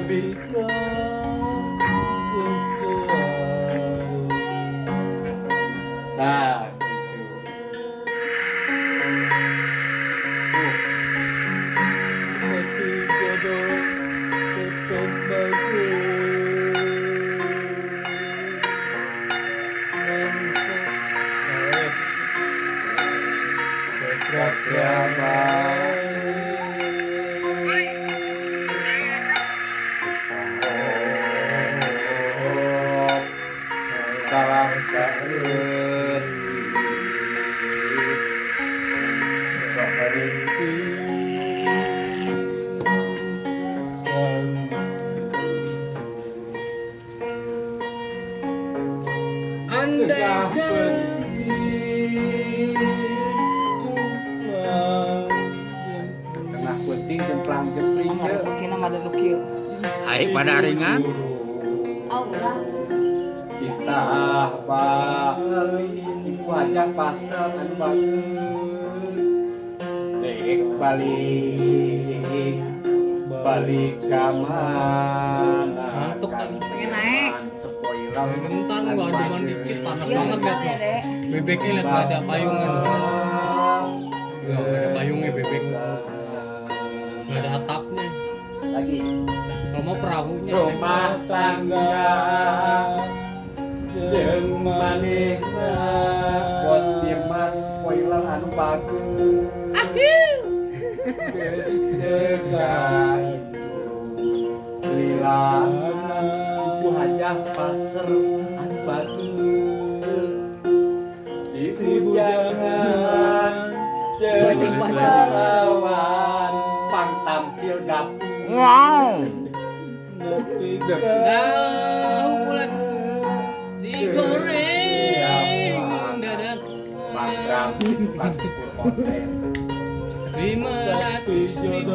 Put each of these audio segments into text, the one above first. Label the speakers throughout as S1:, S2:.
S1: Bika kesuai. Nah gitu. Tapi jodoh tetap bagus. Rahasia salah saeutik tengah peuting jemplang jempring ce
S2: Hai pada ringan.
S1: kita balik ibu aja pasar anu bagus dek balik ka mana
S3: Ngantuk kan.
S4: Pengen naik.
S1: spoiler
S3: Bentar gua aduan dikit panas
S4: Iya
S3: banget
S4: benar ya
S3: ya.
S4: dek.
S3: Bebeknya lihat gak ada payungnya tuh. Gak ada payungnya bebek. Gak ada atapnya.
S1: lagi
S3: Kalau mau perahunya.
S1: rumah tangga jeung manehna bos firman spoiler anu bagus geus dekat lilana ibu hajah pasar anu bagus ibu jangan
S4: Bajing
S1: jeung
S4: pasar.
S1: lawan pang tamsil gapung
S2: Wow.
S3: Tahu bulat digoreng dadak
S1: Manggram simpan full konten
S3: 500.000.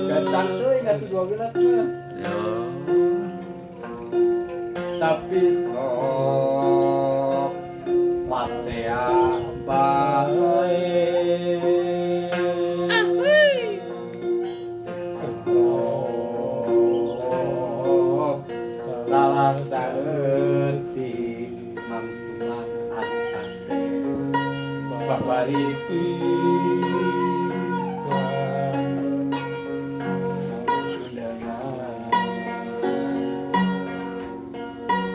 S1: gacang teuy ngatu 12 mah tapi sok pasea bae salah saeutik mantuman anu case babari pisan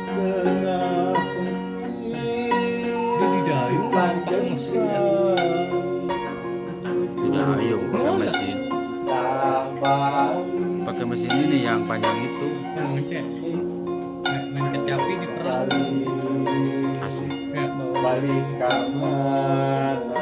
S1: tengah
S3: Jadi dayung pakai mesin ya.
S2: Tidak ayo pakai mesin. Pakai mesin ini yang panjang itu.
S3: Kan ngecek. Main kecapi di perang.
S2: Asik.
S3: Ya.
S1: balik ka mana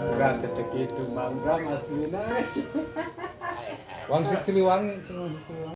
S1: sudah ketek itu mangga aslina wangsit Siliwangi